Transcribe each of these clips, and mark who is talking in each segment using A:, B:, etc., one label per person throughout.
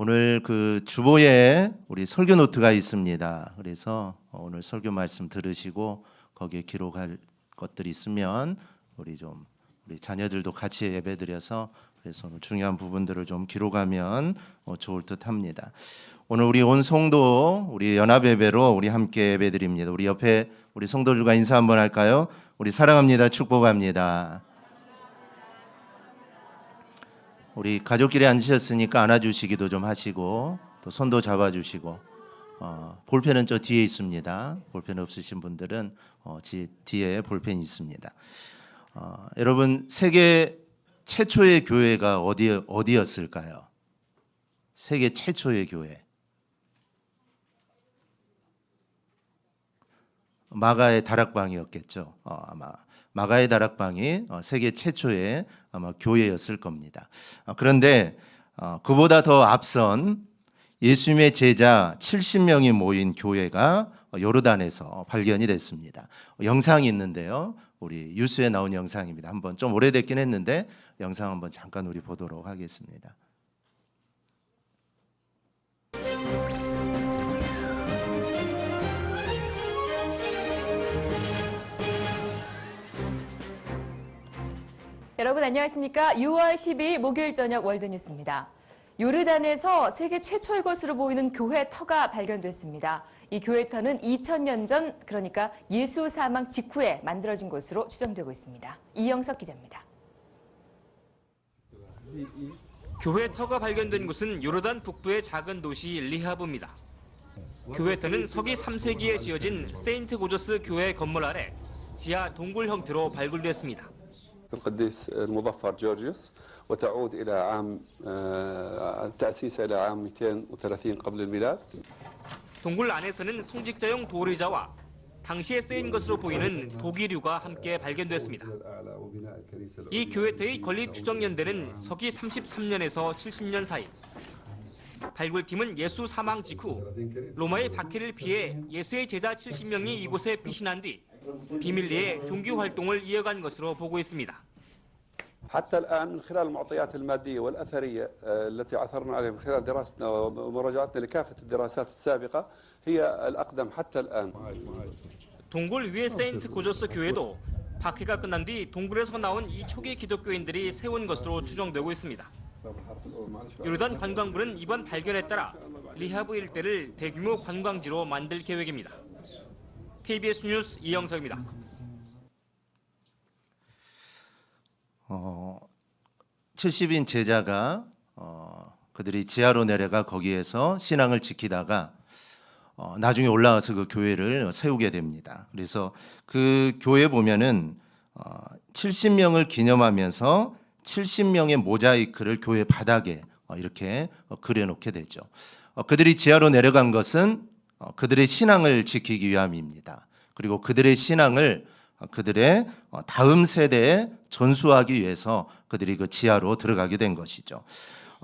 A: 오늘 그 주보에 우리 설교 노트가 있습니다. 그래서 오늘 설교 말씀 들으시고 거기에 기록할 것들이 있으면 우리 자녀들도 같이 예배드려서 그래서 오늘 중요한 부분들을 좀 기록하면 좋을 듯합니다. 오늘 우리 온 성도 우리 연합 예배로 우리 함께 예배드립니다. 우리 옆에 우리 성도들과 인사 한번 할까요? 우리 사랑합니다. 축복합니다. 우리 가족끼리 앉으셨으니까 안아주시기도 좀 하시고 또 손도 잡아주시고 볼펜은 저 뒤에 있습니다. 볼펜 없으신 분들은 뒤에 볼펜이 있습니다. 여러분 세계 최초의 교회가 어디였을까요? 세계 최초의 교회 마가의 다락방이었겠죠. 아마 마가의 다락방이 세계 최초의 아마 교회였을 겁니다. 그런데 그보다 더 앞선 예수님의 제자 70명이 모인 교회가 요르단에서 발견이 됐습니다. 영상이 있는데요. 우리 뉴스에 나온 영상입니다. 한번 좀 오래됐긴 했는데 영상 한번 잠깐 우리 보도록 하겠습니다.
B: 여러분 안녕하십니까? 6월 12일 목요일 저녁 월드뉴스입니다. 요르단에서 세계 최초의 것으로 보이는 교회 터가 발견됐습니다. 이 교회 터는 2000년 전, 그러니까 예수 사망 직후에 만들어진 것으로 추정되고 있습니다. 이영석 기자입니다.
C: 교회 터가 발견된 곳은 요르단 북부의 작은 도시 리하브입니다. 교회 터는 서기 3세기에 지어진 세인트 고저스 교회 건물 아래 지하 동굴 형태로 발굴됐습니다.
D: القديس المظفر جورجيوس وتعود إلى عام تأسيسها إلى عام 230 قبل الميلاد.
C: 동굴 안에서는 송직자용 돌의자와 당시에 쓰인 것으로 보이는 도기류가 함께 발견됐습니다. 이 교회터의 건립 추정 연대는 서기 33년에서 70년 사이. 발굴팀은 예수 사망 직후 로마의 박해를 피해 예수의 제자 70명이 이곳에 피신한 뒤 비밀리에 종교 활동을 이어간 것으로 보고 있습니다.
D: حتى الآن من خلال المعطيات المادية والأثرية التي عثرنا عليها من خلال دراستنا ومراجعتنا لكافة الدراسات السابقة هي الأقدم حتى الآن.
C: 동굴 위의 세인트 고저스 교회도 박해가 끝난 뒤 동굴에서 나온 이 초기 기독교인들이 세운 것으로 추정되고 있습니다. 요르단 관광부는 이번 발견에 따라 리하브 일대를 대규모 관광지로 만들 계획입니다. KBS 뉴스 이영석입니다.
A: 70인 제자가 그들이 지하로 내려가 거기에서 신앙을 지키다가 나중에 올라와서 그 교회를 세우게 됩니다. 그래서 그 교회 보면은 70명을 기념하면서 70명의 모자이크를 교회 바닥에 이렇게 그려놓게 되죠. 그들이 지하로 내려간 것은 그들의 신앙을 지키기 위함입니다. 그리고 그들의 신앙을 그들의 다음 세대에 전수하기 위해서 그들이 그 지하로 들어가게 된 것이죠.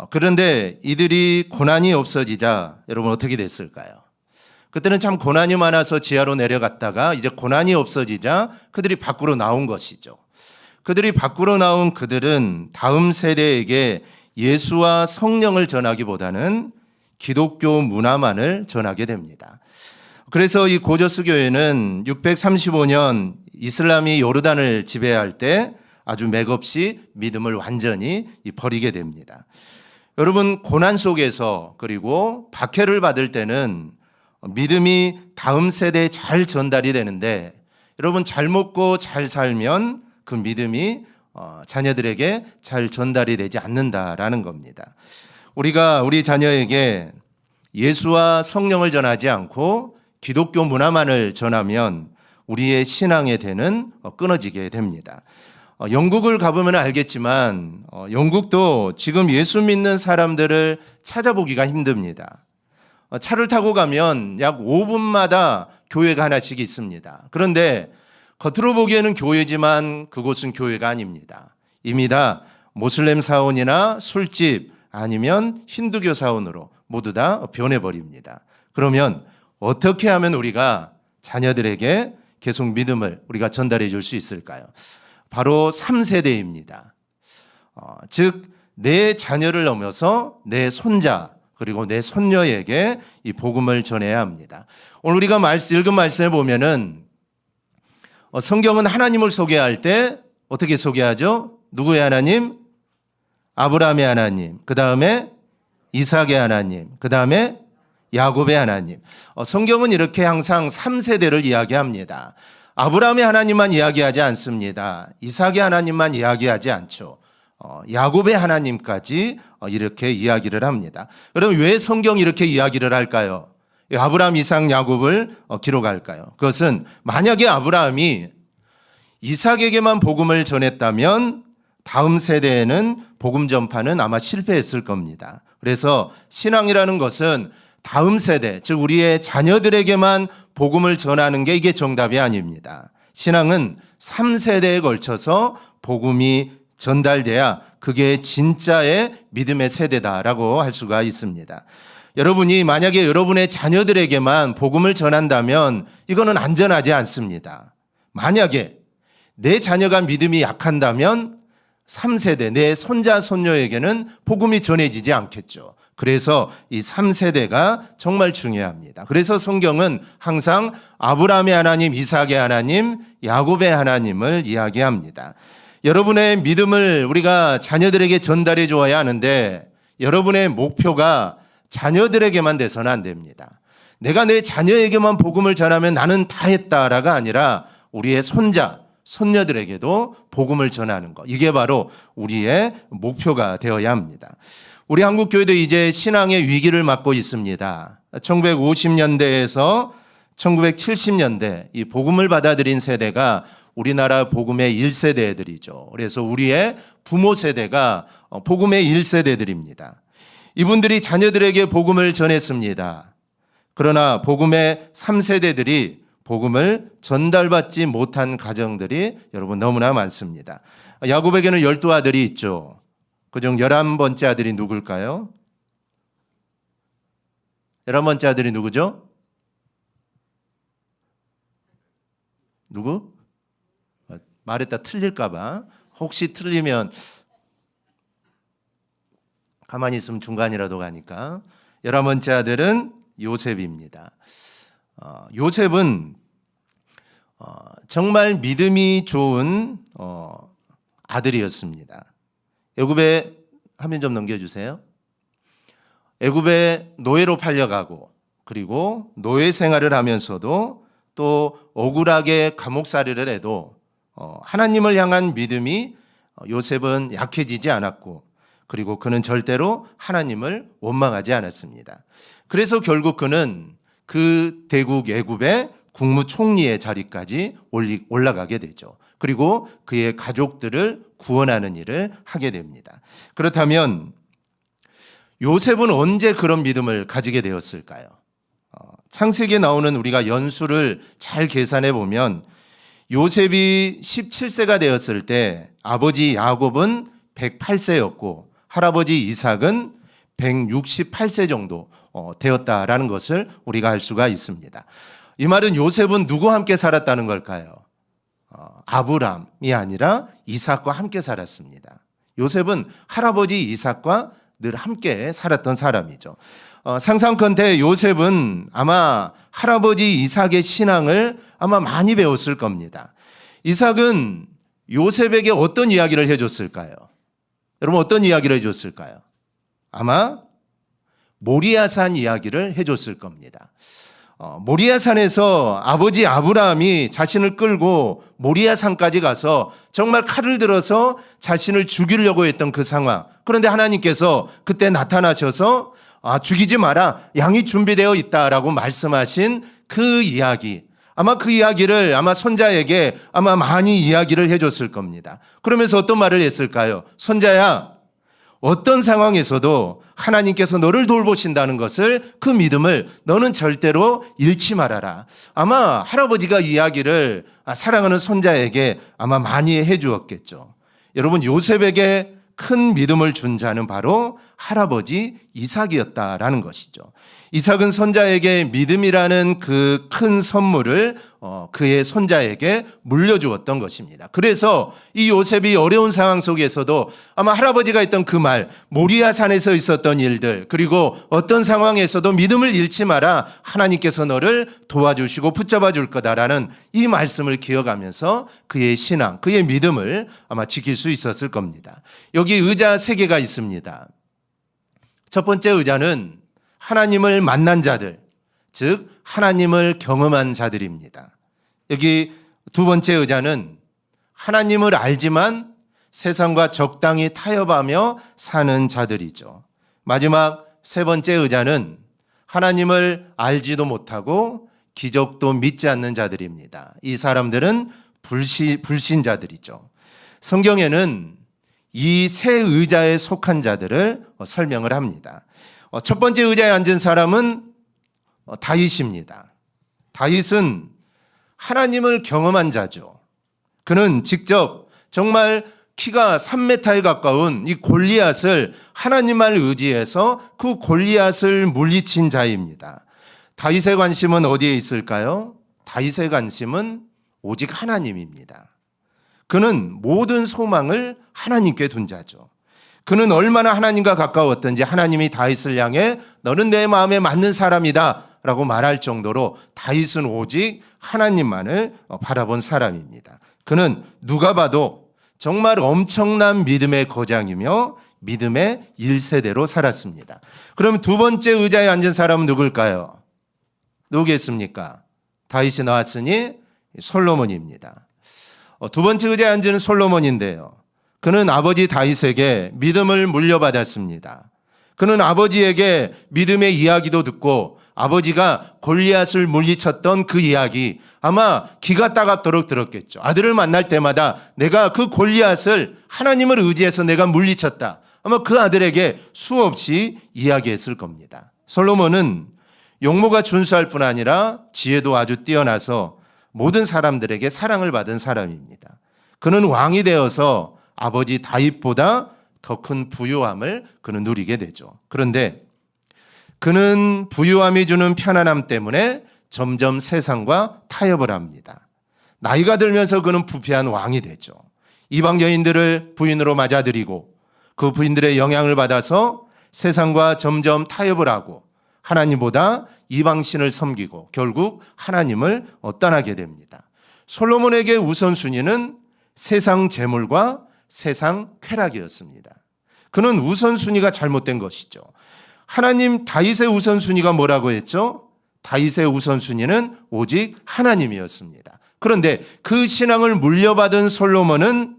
A: 그런데 이들이 고난이 없어지자 여러분 어떻게 됐을까요? 그때는 참 고난이 많아서 지하로 내려갔다가 이제 고난이 없어지자 그들이 밖으로 나온 것이죠. 그들이 밖으로 나온 그들은 다음 세대에게 예수와 성령을 전하기보다는 기독교 문화만을 전하게 됩니다. 그래서 이 고저스 교회는 635년 이슬람이 요르단을 지배할 때 아주 맥없이 믿음을 완전히 버리게 됩니다. 여러분 고난 속에서 그리고 박해를 받을 때는 믿음이 다음 세대에 잘 전달이 되는데 여러분 잘 먹고 잘 살면 그 믿음이 자녀들에게 잘 전달이 되지 않는다라는 겁니다. 우리가 우리 자녀에게 예수와 성령을 전하지 않고 기독교 문화만을 전하면 우리의 신앙의 대는 끊어지게 됩니다. 영국을 가보면 알겠지만 영국도 지금 예수 믿는 사람들을 찾아보기가 힘듭니다. 차를 타고 가면 약 5분마다 교회가 하나씩 있습니다. 그런데 겉으로 보기에는 교회지만 그곳은 교회가 아닙니다. 이미 다 모슬렘 사원이나 술집 아니면 힌두교 사원으로 모두 다 변해버립니다. 그러면 어떻게 하면 우리가 자녀들에게 계속 믿음을 우리가 전달해 줄 수 있을까요? 바로 3세대입니다. 즉 내 자녀를 넘어서 내 손자 그리고 내 손녀에게 이 복음을 전해야 합니다. 오늘 우리가 읽은 말씀에 보면은 성경은 하나님을 소개할 때 어떻게 소개하죠? 누구의 하나님? 아브라함의 하나님, 그 다음에 이삭의 하나님, 그 다음에 야곱의 하나님. 성경은 이렇게 항상 3세대를 이야기합니다. 아브라함의 하나님만 이야기하지 않습니다. 이삭의 하나님만 이야기하지 않죠. 야곱의 하나님까지 이렇게 이야기를 합니다. 그럼 왜 성경이 이렇게 이야기를 할까요? 아브라함, 이삭, 야곱을 기록할까요? 그것은 만약에 아브라함이 이삭에게만 복음을 전했다면 다음 세대에는 복음 전파는 아마 실패했을 겁니다. 그래서 신앙이라는 것은 다음 세대, 즉 우리의 자녀들에게만 복음을 전하는 게 이게 정답이 아닙니다. 신앙은 3세대에 걸쳐서 복음이 전달돼야 그게 진짜의 믿음의 세대다라고 할 수가 있습니다. 여러분이 만약에 여러분의 자녀들에게만 복음을 전한다면 이거는 안전하지 않습니다. 만약에 내 자녀가 믿음이 약한다면 3세대, 내 손자, 손녀에게는 복음이 전해지지 않겠죠. 그래서 이 3세대가 정말 중요합니다. 그래서 성경은 항상 아브라함의 하나님, 이삭의 하나님, 야곱의 하나님을 이야기합니다. 여러분의 믿음을 우리가 자녀들에게 전달해 주어야 하는데 여러분의 목표가 자녀들에게만 돼서는 안 됩니다. 내가 내 자녀에게만 복음을 전하면 나는 다 했다라가 아니라 우리의 손자, 손녀들에게도 복음을 전하는 것. 이게 바로 우리의 목표가 되어야 합니다. 우리 한국교회도 이제 신앙의 위기를 맞고 있습니다. 1950년대에서 1970년대 이 복음을 받아들인 세대가 우리나라 복음의 1세대들이죠. 그래서 우리의 부모 세대가 복음의 1세대들입니다. 이분들이 자녀들에게 복음을 전했습니다. 그러나 복음의 3세대들이 복음을 전달받지 못한 가정들이 여러분 너무나 많습니다. 야곱에게는 12아들이 있죠. 그중 11번째 아들이 누굴까요? 11번째 아들이 누구죠? 누구? 말했다 틀릴까봐. 혹시 틀리면 가만히 있으면 중간이라도 가니까. 11번째 아들은 요셉입니다. 요셉은 정말 믿음이 좋은 아들이었습니다. 애굽에 화면 좀 넘겨주세요. 애굽에 노예로 팔려가고 그리고 노예 생활을 하면서도 또 억울하게 감옥살이를 해도 하나님을 향한 믿음이 요셉은 약해지지 않았고 그리고 그는 절대로 하나님을 원망하지 않았습니다. 그래서 결국 그는 그 대국 애굽의 국무총리의 자리까지 올라가게 되죠. 그리고 그의 가족들을 구원하는 일을 하게 됩니다. 그렇다면 요셉은 언제 그런 믿음을 가지게 되었을까요? 창세기에 나오는 우리가 연수를 잘 계산해 보면 요셉이 17세가 되었을 때 아버지 야곱은 108세였고 할아버지 이삭은 168세 정도 되었다라는 것을 우리가 알 수가 있습니다. 이 말은 요셉은 누구와 함께 살았다는 걸까요? 아브람이 아니라 이삭과 함께 살았습니다. 요셉은 할아버지 이삭과 늘 함께 살았던 사람이죠. 상상컨대 요셉은 아마 할아버지 이삭의 신앙을 아마 많이 배웠을 겁니다. 이삭은 요셉에게 어떤 이야기를 해줬을까요? 여러분 어떤 이야기를 해줬을까요? 아마 모리아산 이야기를 해줬을 겁니다. 모리아산에서 아버지 아브라함이 자신을 끌고 모리아산까지 가서 정말 칼을 들어서 자신을 죽이려고 했던 그 상황. 그런데 하나님께서 그때 나타나셔서 죽이지 마라. 양이 준비되어 있다라고 말씀하신 그 이야기. 아마 그 이야기를 아마 손자에게 아마 많이 이야기를 해줬을 겁니다. 그러면서 어떤 말을 했을까요? 손자야, 어떤 상황에서도 하나님께서 너를 돌보신다는 것을 그 믿음을 너는 절대로 잃지 말아라. 아마 할아버지가 이야기를 사랑하는 손자에게 아마 많이 해 주었겠죠. 여러분 요셉에게 큰 믿음을 준 자는 바로 할아버지 이삭이었다라는 것이죠. 이삭은 손자에게 믿음이라는 그 큰 선물을 그의 손자에게 물려주었던 것입니다. 그래서 이 요셉이 어려운 상황 속에서도 아마 할아버지가 했던 그 말, 모리아 산에서 있었던 일들, 그리고 어떤 상황에서도 믿음을 잃지 마라, 하나님께서 너를 도와주시고 붙잡아 줄 거다라는 이 말씀을 기억하면서 그의 신앙, 그의 믿음을 아마 지킬 수 있었을 겁니다. 여기 의자 3개가 있습니다. 첫 번째 의자는 하나님을 만난 자들, 즉 하나님을 경험한 자들입니다. 여기 두 번째 의자는 하나님을 알지만 세상과 적당히 타협하며 사는 자들이죠. 마지막 세 번째 의자는 하나님을 알지도 못하고 기적도 믿지 않는 자들입니다. 이 사람들은 불신자들이죠. 성경에는 이 세 의자에 속한 자들을 설명을 합니다. 첫 번째 의자에 앉은 사람은 다윗입니다. 다윗은 하나님을 경험한 자죠. 그는 직접 정말 키가 3m에 가까운 이 골리앗을 하나님을 의지해서 그 골리앗을 물리친 자입니다. 다윗의 관심은 어디에 있을까요? 다윗의 관심은 오직 하나님입니다. 그는 모든 소망을 하나님께 둔 자죠. 그는 얼마나 하나님과 가까웠던지 하나님이 다윗을 향해 너는 내 마음에 맞는 사람이다 라고 말할 정도로 다윗은 오직 하나님만을 바라본 사람입니다. 그는 누가 봐도 정말 엄청난 믿음의 거장이며 믿음의 1세대로 살았습니다. 그럼 두 번째 의자에 앉은 사람은 누굴까요? 누구겠습니까? 다윗이 나왔으니 솔로몬입니다. 두 번째 의자에 앉은 솔로몬인데요. 그는 아버지 다윗에게 믿음을 물려받았습니다. 그는 아버지에게 믿음의 이야기도 듣고 아버지가 골리앗을 물리쳤던 그 이야기 아마 기가 따갑도록 들었겠죠. 아들을 만날 때마다 내가 그 골리앗을 하나님을 의지해서 내가 물리쳤다. 아마 그 아들에게 수없이 이야기했을 겁니다. 솔로몬은 용모가 준수할 뿐 아니라 지혜도 아주 뛰어나서 모든 사람들에게 사랑을 받은 사람입니다. 그는 왕이 되어서 아버지 다윗보다 더 큰 부유함을 그는 누리게 되죠. 그런데 그는 부유함이 주는 편안함 때문에 점점 세상과 타협을 합니다. 나이가 들면서 그는 부패한 왕이 되죠. 이방 여인들을 부인으로 맞아들이고 그 부인들의 영향을 받아서 세상과 점점 타협을 하고 하나님보다 이방신을 섬기고 결국 하나님을 떠나게 됩니다. 솔로몬에게 우선순위는 세상 재물과 세상 쾌락이었습니다. 그는 우선순위가 잘못된 것이죠. 하나님 다윗의 우선순위가 뭐라고 했죠? 다윗의 우선순위는 오직 하나님이었습니다. 그런데 그 신앙을 물려받은 솔로몬은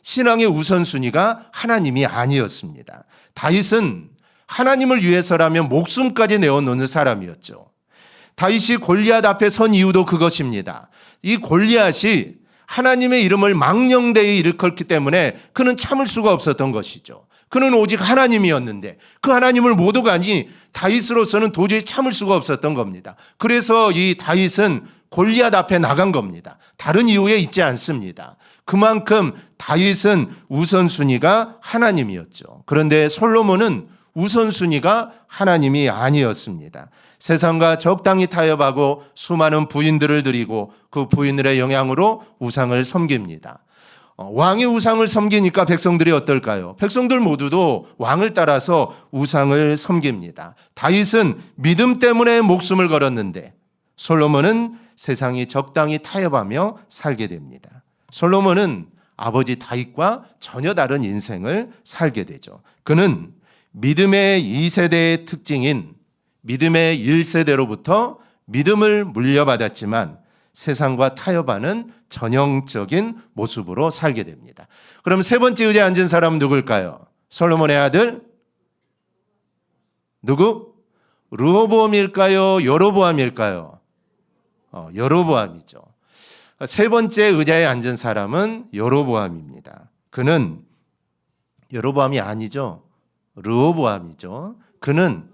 A: 신앙의 우선순위가 하나님이 아니었습니다. 다윗은 하나님을 위해서라면 목숨까지 내어놓는 사람이었죠. 다윗이 골리앗 앞에 선 이유도 그것입니다. 이 골리앗이 하나님의 이름을 망령되이 일컬기 때문에 그는 참을 수가 없었던 것이죠. 그는 오직 하나님이었는데 그 하나님을 못 오가니 다윗으로서는 도저히 참을 수가 없었던 겁니다. 그래서 이 다윗은 골리앗 앞에 나간 겁니다. 다른 이유에 있지 않습니다. 그만큼 다윗은 우선순위가 하나님이었죠. 그런데 솔로몬은 우선순위가 하나님이 아니었습니다. 세상과 적당히 타협하고 수많은 부인들을 드리고 그 부인들의 영향으로 우상을 섬깁니다. 왕이 우상을 섬기니까 백성들이 어떨까요? 백성들 모두도 왕을 따라서 우상을 섬깁니다. 다윗은 믿음 때문에 목숨을 걸었는데 솔로몬은 세상이 적당히 타협하며 살게 됩니다. 솔로몬은 아버지 다윗과 전혀 다른 인생을 살게 되죠. 그는 믿음의 2세대의 특징인 믿음의 1세대로부터 믿음을 물려받았지만 세상과 타협하는 전형적인 모습으로 살게 됩니다. 그럼 세 번째 의자에 앉은 사람은 누굴까요? 솔로몬의 아들? 누구? 르호보암일까요? 여로보암일까요? 여로보암이죠. 세 번째 의자에 앉은 사람은 여로보암입니다. 그는 여로보암이 아니죠. 르호보암이죠. 그는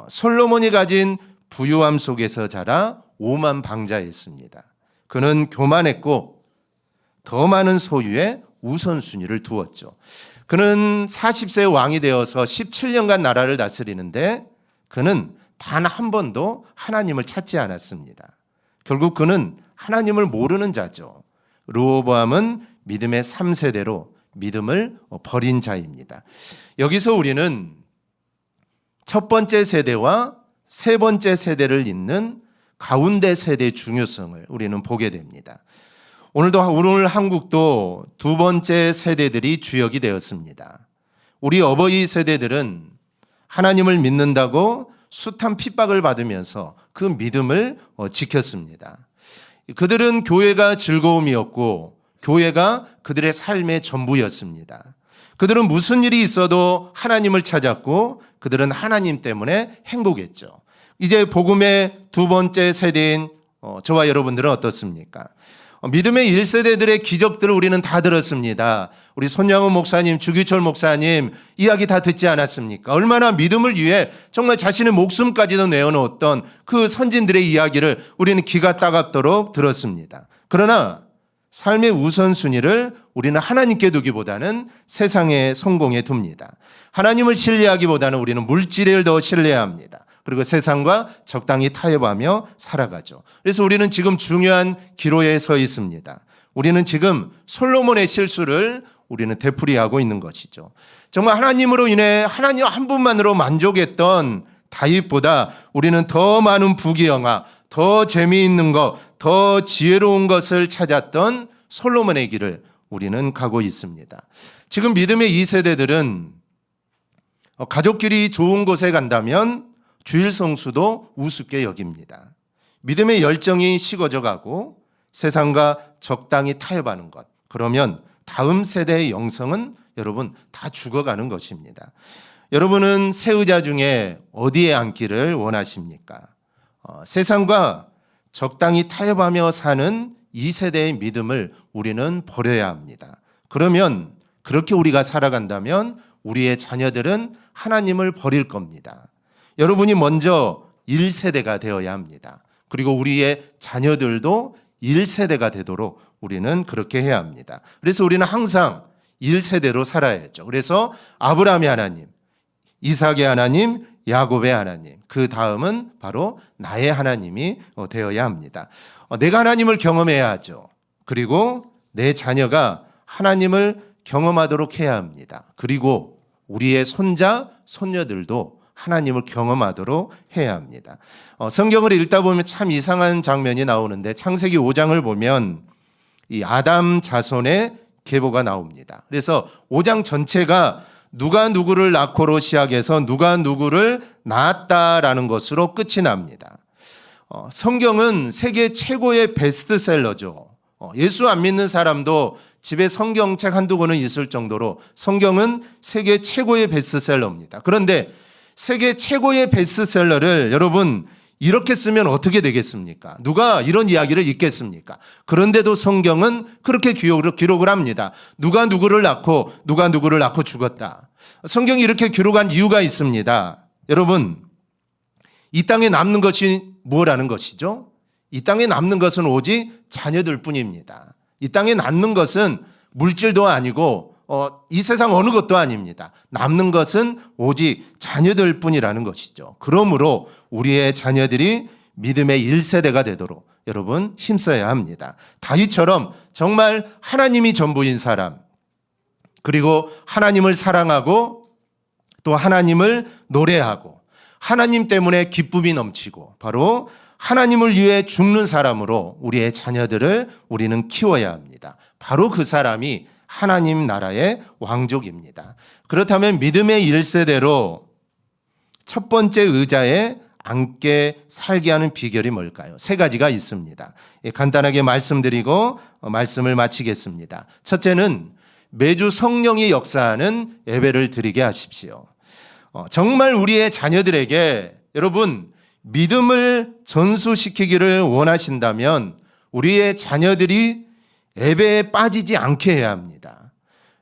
A: 솔로몬이 가진 부유함 속에서 자라 오만방자였습니다. 그는 교만했고 더 많은 소유에 우선순위를 두었죠. 그는 40세 왕이 되어서 17년간 나라를 다스리는데 그는 단 한 번도 하나님을 찾지 않았습니다. 결국 그는 하나님을 모르는 자죠. 르호보암은 믿음의 3세대로 믿음을 버린 자입니다. 여기서 우리는 첫 번째 세대와 세 번째 세대를 잇는 가운데 세대의 중요성을 우리는 보게 됩니다. 오늘 한국도 두 번째 세대들이 주역이 되었습니다. 우리 어버이 세대들은 하나님을 믿는다고 숱한 핍박을 받으면서 그 믿음을 지켰습니다. 그들은 교회가 즐거움이었고 교회가 그들의 삶의 전부였습니다. 그들은 무슨 일이 있어도 하나님을 찾았고 그들은 하나님 때문에 행복했죠. 이제 복음의 두 번째 세대인 저와 여러분들은 어떻습니까? 믿음의 1세대들의 기적들을 우리는 다 들었습니다. 우리 손양훈 목사님, 주기철 목사님 이야기 다 듣지 않았습니까? 얼마나 믿음을 위해 정말 자신의 목숨까지도 내어놓았던 그 선진들의 이야기를 우리는 귀가 따갑도록 들었습니다. 그러나 삶의 우선순위를 우리는 하나님께 두기보다는 세상의 성공에 둡니다. 하나님을 신뢰하기보다는 우리는 물질을 더 신뢰합니다. 그리고 세상과 적당히 타협하며 살아가죠. 그래서 우리는 지금 중요한 기로에 서 있습니다. 우리는 지금 솔로몬의 실수를 우리는 되풀이하고 있는 것이죠. 정말 하나님으로 인해 하나님 한 분만으로 만족했던 다윗보다 우리는 더 많은 부귀영화, 더 재미있는 것, 더 지혜로운 것을 찾았던 솔로몬의 길을 우리는 가고 있습니다. 지금 믿음의 2세대들은 가족끼리 좋은 곳에 간다면 주일 성수도 우습게 여깁니다. 믿음의 열정이 식어져 가고 세상과 적당히 타협하는 것. 그러면 다음 세대의 영성은 여러분 다 죽어가는 것입니다. 여러분은 세 의자 중에 어디에 앉기를 원하십니까? 세상과 적당히 타협하며 사는 2세대의 믿음을 우리는 버려야 합니다. 그러면 그렇게 우리가 살아간다면 우리의 자녀들은 하나님을 버릴 겁니다. 여러분이 먼저 1세대가 되어야 합니다. 그리고 우리의 자녀들도 1세대가 되도록 우리는 그렇게 해야 합니다. 그래서 우리는 항상 1세대로 살아야죠. 그래서 아브라함의 하나님, 이삭의 하나님, 야곱의 하나님, 그 다음은 바로 나의 하나님이 되어야 합니다. 내가 하나님을 경험해야 하죠. 그리고 내 자녀가 하나님을 경험하도록 해야 합니다. 그리고 우리의 손자, 손녀들도 하나님을 경험하도록 해야 합니다. 성경을 읽다 보면 참 이상한 장면이 나오는데 창세기 5장을 보면 이 아담 자손의 계보가 나옵니다. 그래서 5장 전체가 누가 누구를 낳고로 시작해서 누가 누구를 낳았다라는 것으로 끝이 납니다. 성경은 세계 최고의 베스트셀러죠. 예수 안 믿는 사람도 집에 성경책 한두 권은 있을 정도로 성경은 세계 최고의 베스트셀러입니다. 그런데 세계 최고의 베스트셀러를 여러분 이렇게 쓰면 어떻게 되겠습니까? 누가 이런 이야기를 읽겠습니까? 그런데도 성경은 그렇게 기록을 합니다. 누가 누구를 낳고 누가 누구를 낳고 죽었다. 성경이 이렇게 기록한 이유가 있습니다. 여러분, 이 땅에 남는 것이 무엇라는 것이죠? 이 땅에 남는 것은 오직 자녀들 뿐입니다. 이 땅에 남는 것은 물질도 아니고 이 세상 어느 것도 아닙니다. 남는 것은 오직 자녀들 뿐이라는 것이죠. 그러므로 우리의 자녀들이 믿음의 1세대가 되도록 여러분 힘써야 합니다. 다윗처럼 정말 하나님이 전부인 사람, 그리고 하나님을 사랑하고 또 하나님을 노래하고 하나님 때문에 기쁨이 넘치고 바로 하나님을 위해 죽는 사람으로 우리의 자녀들을 우리는 키워야 합니다. 바로 그 사람이 하나님 나라의 왕족입니다. 그렇다면 믿음의 1세대로 첫 번째 의자에 앉게 살게 하는 비결이 뭘까요? 세 가지가 있습니다. 간단하게 말씀드리고 말씀을 마치겠습니다. 첫째는 매주 성령이 역사하는 예배를 드리게 하십시오. 정말 우리의 자녀들에게 여러분 믿음을 전수시키기를 원하신다면 우리의 자녀들이 예배에 빠지지 않게 해야 합니다.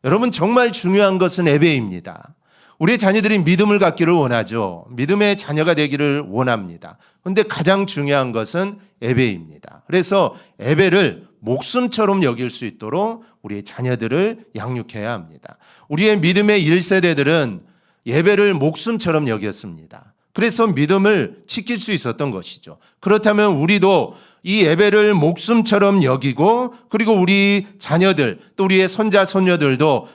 A: 여러분 정말 중요한 것은 예배입니다. 우리의 자녀들이 믿음을 갖기를 원하죠. 믿음의 자녀가 되기를 원합니다. 그런데 가장 중요한 것은 예배입니다. 그래서 예배를 목숨처럼 여길 수 있도록 우리의 자녀들을 양육해야 합니다. 우리의 믿음의 1세대들은 예배를 목숨처럼 여겼습니다. 그래서 믿음을 지킬 수 있었던 것이죠. 그렇다면 우리도 이 예배를 목숨처럼 여기고 그리고 우리 자녀들 또 우리의 손자 손녀들도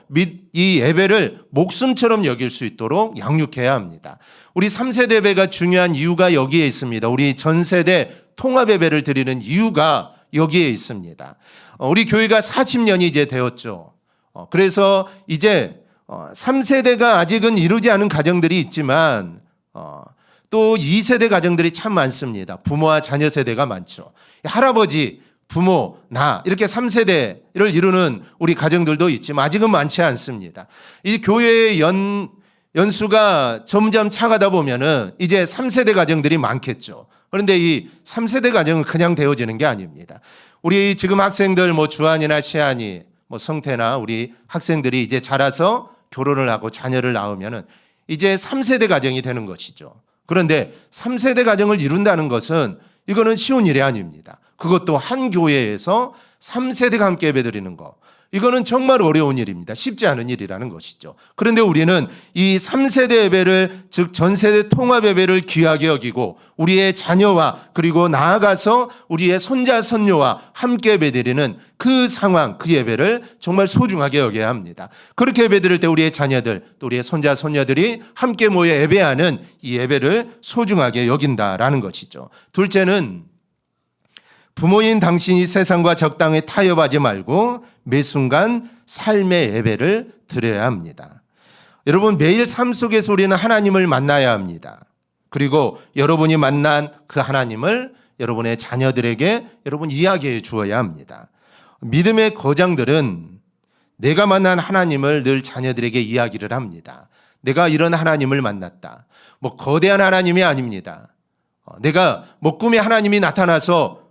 A: 이 예배를 목숨처럼 여길 수 있도록 양육해야 합니다. 우리 3세대 예배가 중요한 이유가 여기에 있습니다. 우리 전 세대 통합 예배를 드리는 이유가 여기에 있습니다. 우리 교회가 40년이 이제 되었죠. 그래서 이제 3세대가 아직은 이루지 않은 가정들이 있지만 또 2세대 가정들이 참 많습니다. 부모와 자녀 세대가 많죠. 할아버지, 부모, 나 이렇게 3세대를 이루는 우리 가정들도 있지만 아직은 많지 않습니다. 이 교회의 연수가 점점 차가다 보면은 이제 3세대 가정들이 많겠죠. 그런데 이 3세대 가정은 그냥 되어지는 게 아닙니다. 우리 지금 학생들 주한이나 시안이 성태나 우리 학생들이 이제 자라서 결혼을 하고 자녀를 낳으면은 이제 3세대 가정이 되는 것이죠. 그런데 3세대 가정을 이룬다는 것은 이거는 쉬운 일이 아닙니다. 그것도 한 교회에서 3세대가 함께 예배드리는 거. 이거는 정말 어려운 일입니다. 쉽지 않은 일이라는 것이죠. 그런데 우리는 이 3세대 예배를 즉 전세대 통합 예배를 귀하게 여기고 우리의 자녀와 그리고 나아가서 우리의 손자 손녀와 함께 예배드리는 그 상황, 그 예배를 정말 소중하게 여겨야 합니다. 그렇게 예배드릴 때 우리의 자녀들 또 우리의 손자 손녀들이 함께 모여 예배하는 이 예배를 소중하게 여긴다라는 것이죠. 둘째는 부모인 당신이 세상과 적당히 타협하지 말고 매 순간 삶의 예배를 드려야 합니다. 여러분 매일 삶 속에서 우리는 하나님을 만나야 합니다. 그리고 여러분이 만난 그 하나님을 여러분의 자녀들에게 여러분 이야기해 주어야 합니다. 믿음의 거장들은 내가 만난 하나님을 늘 자녀들에게 이야기를 합니다. 내가 이런 하나님을 만났다. 거대한 하나님이 아닙니다. 내가 꿈에 하나님이 나타나서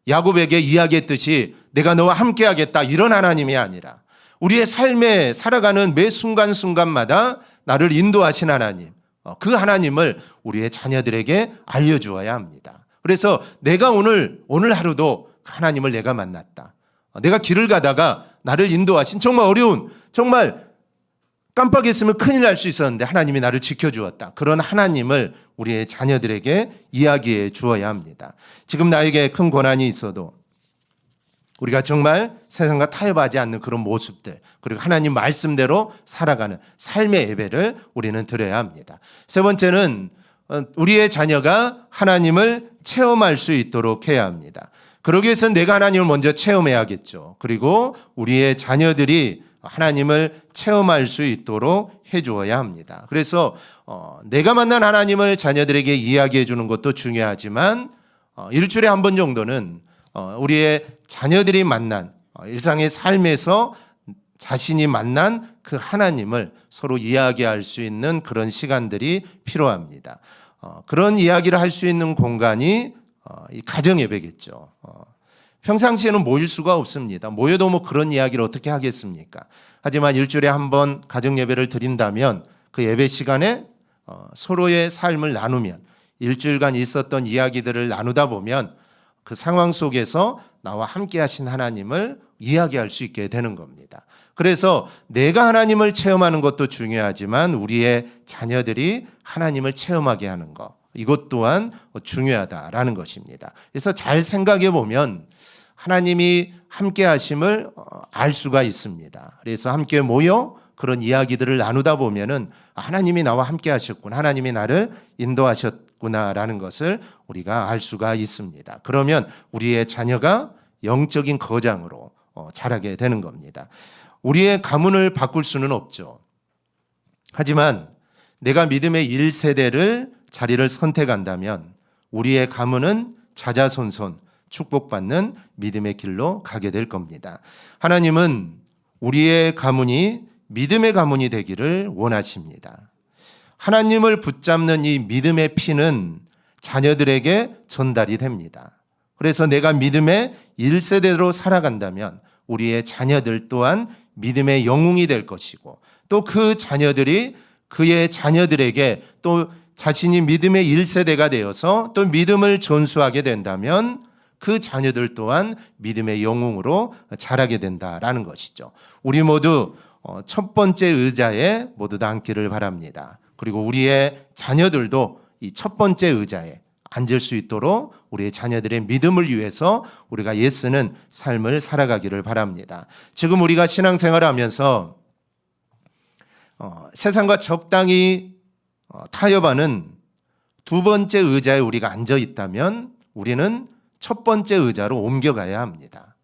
A: 야곱에게 이야기했듯이 내가 너와 함께 하겠다 이런 하나님이 아니라 우리의 삶에 살아가는 매 순간순간마다 나를 인도하신 하나님, 그 하나님을 우리의 자녀들에게 알려주어야 합니다. 그래서 내가 오늘 하루도 하나님을 내가 만났다. 내가 길을 가다가 나를 인도하신 정말 어려운 정말 깜빡했으면 큰일 날 수 있었는데 하나님이 나를 지켜주었다. 그런 하나님을 우리의 자녀들에게 이야기해 주어야 합니다. 지금 나에게 큰 고난이 있어도 우리가 정말 세상과 타협하지 않는 그런 모습들 그리고 하나님 말씀대로 살아가는 삶의 예배를 우리는 드려야 합니다. 세 번째는 우리의 자녀가 하나님을 체험할 수 있도록 해야 합니다. 그러기 위해서는 내가 하나님을 먼저 체험해야겠죠. 그리고 우리의 자녀들이 하나님을 체험할 수 있도록 해주어야 합니다. 그래서 내가 만난 하나님을 자녀들에게 이야기해 주는 것도 중요하지만 일주일에 한 번 정도는 우리의 자녀들이 만난 일상의 삶에서 자신이 만난 그 하나님을 서로 이야기할 수 있는 그런 시간들이 필요합니다. 그런 이야기를 할 수 있는 공간이 이 가정 예배겠죠. 평상시에는 모일 수가 없습니다. 모여도 그런 이야기를 어떻게 하겠습니까? 하지만 일주일에 한 번 가정 예배를 드린다면 그 예배 시간에 서로의 삶을 나누면 일주일간 있었던 이야기들을 나누다 보면 그 상황 속에서 나와 함께 하신 하나님을 이야기할 수 있게 되는 겁니다. 그래서 내가 하나님을 체험하는 것도 중요하지만 우리의 자녀들이 하나님을 체험하게 하는 것 이것 또한 중요하다라는 것입니다. 그래서 잘 생각해 보면 하나님이 함께 하심을 알 수가 있습니다. 그래서 함께 모여 그런 이야기들을 나누다 보면은 하나님이 나와 함께 하셨구나. 하나님이 나를 인도하셨구나라는 것을 우리가 알 수가 있습니다. 그러면 우리의 자녀가 영적인 거장으로 자라게 되는 겁니다. 우리의 가문을 바꿀 수는 없죠. 하지만 내가 믿음의 1세대를 자리를 선택한다면 우리의 가문은 자자손손 축복받는 믿음의 길로 가게 될 겁니다. 하나님은 우리의 가문이 믿음의 가문이 되기를 원하십니다. 하나님을 붙잡는 이 믿음의 피는 자녀들에게 전달이 됩니다. 그래서 내가 믿음의 1세대로 살아간다면 우리의 자녀들 또한 믿음의 영웅이 될 것이고 또 그 자녀들이 그의 자녀들에게 또 자신이 믿음의 1세대가 되어서 또 믿음을 전수하게 된다면 그 자녀들 또한 믿음의 영웅으로 자라게 된다라는 것이죠. 우리 모두 첫 번째 의자에 모두 다 앉기를 바랍니다. 그리고 우리의 자녀들도 이 첫 번째 의자에 앉을 수 있도록 우리의 자녀들의 믿음을 위해서 우리가 애쓰는 삶을 살아가기를 바랍니다. 지금 우리가 신앙생활을 하면서 세상과 적당히 타협하는 두 번째 의자에 우리가 앉아 있다면 우리는 첫 번째 의자로 옮겨가야 합니다.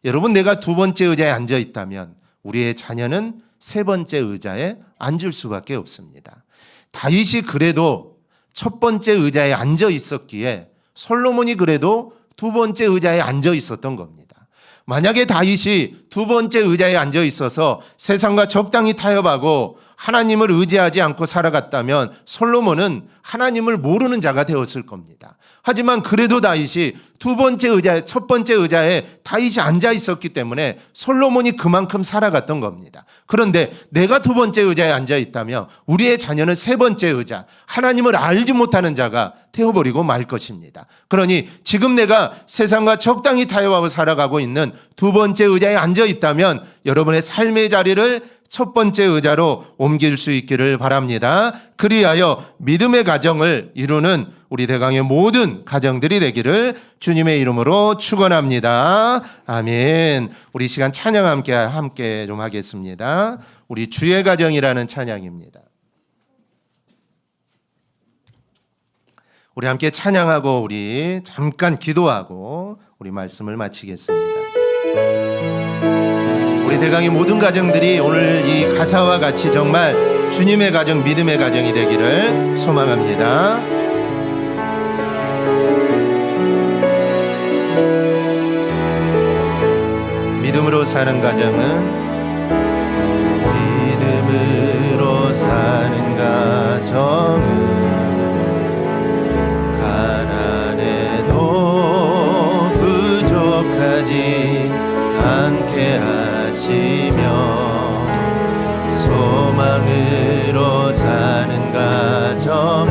A: 여러분, 내가 두 번째 의자에 앉아 있다면 우리의 자녀는 세 번째 의자에 앉을 수밖에 없습니다. 다윗이 그래도 첫 번째 의자에 앉아 있었기에 솔로몬이 그래도 두 번째 의자에 앉아 있었던 겁니다. 만약에 다윗이 두 번째 의자에 앉아 있어서 세상과 적당히 타협하고 하나님을 의지하지 않고 살아갔다면 솔로몬은 하나님을 모르는 자가 되었을 겁니다. 하지만 그래도 다윗이 두 번째 의자에, 첫 번째 의자에 다윗이 앉아 있었기 때문에 솔로몬이 그만큼 살아갔던 겁니다. 그런데 내가 두 번째 의자에 앉아 있다면 우리의 자녀는 세 번째 의자, 하나님을 알지 못하는 자가 되어버리고 말 것입니다. 그러니 지금 내가 세상과 적당히 타협하고 살아가고 있는 두 번째 의자에 앉아 있다면 여러분의 삶의 자리를 첫 번째 의자로 옮길 수 있기를 바랍니다. 그리하여 믿음의 가정을 이루는 우리 대강의 모든 가정들이 되기를 주님의 이름으로 축원합니다. 아멘. 우리 시간 찬양 함께 좀 하겠습니다. 우리 주의 가정이라는 찬양입니다. 우리 함께 찬양하고 우리 잠깐 기도하고 우리 말씀을 마치겠습니다. 우리 대강의 모든 가정들이 오늘 이 가사와 같이 정말 주님의 가정, 믿음의 가정이 되기를 소망합니다. 믿음으로 사는 가정은 믿음으로 사는 가정은 가난해도 부족하지 않게 하시며 소망으로 사는 가정은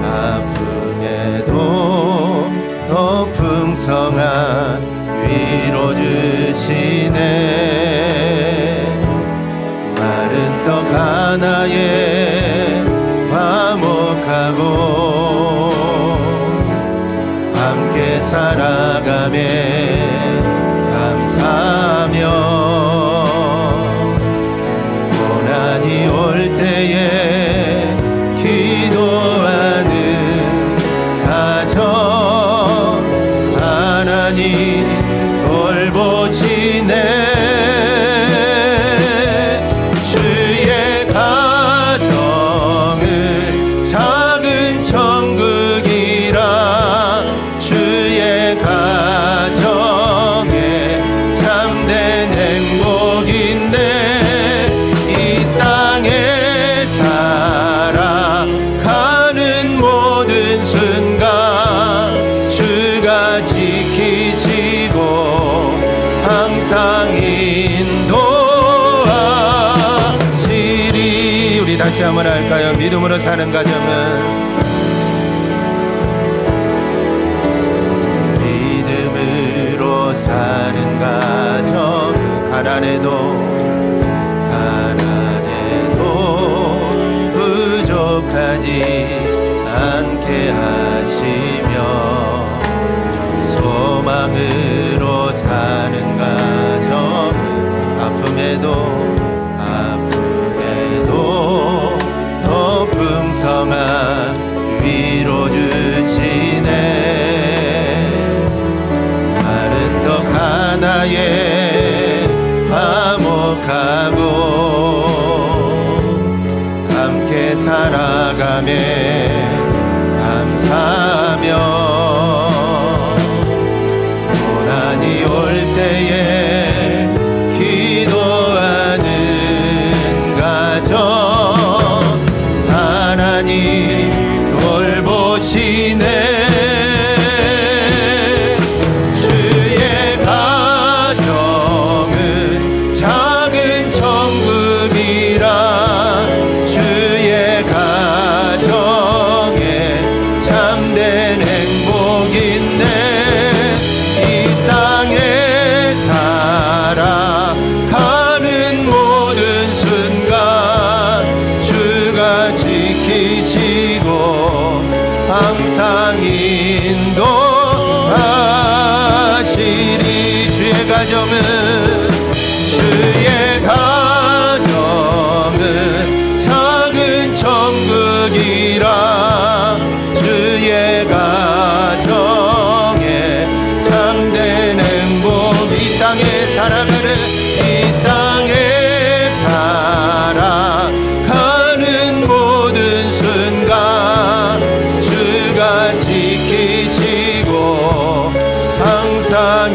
A: 아픔에도 더 풍성한 위로 주시네. 마른 떡 하나에 화목하고 함께 살아가며 감사하며 고난이 올 때에 기도하는 가정 하나님 돌보시네. 주의 가정은 작은 천국이라 주의 가정에 참된 행복인데 이 땅에 살아가는 모든 순간 주가 지키시고 항상 인도하시리. 우리 다시 한번 할까요? 믿음으로 사는 가정은 믿음으로 사는 가정 가난해도 부족하지 않게 하시며 소망으로 사는 가정은 아픔에도 더 풍성한 위로 주시네. 마른 떡 하나에 화목하고 함께 살아가며 감사하며 고난이 올 때에 기도하는 가정 하나님 돌보시네. 주의 가정은 작은 천국이라 주의 가정에 참된 행복 지키시고 항상 인도하시리. 주의 가정은 작은 천국이라. 주의 가정에 참된 행복. 이 땅에 살아가는 이 땅에 살아가는 모든 순간 주가 지키시고 항상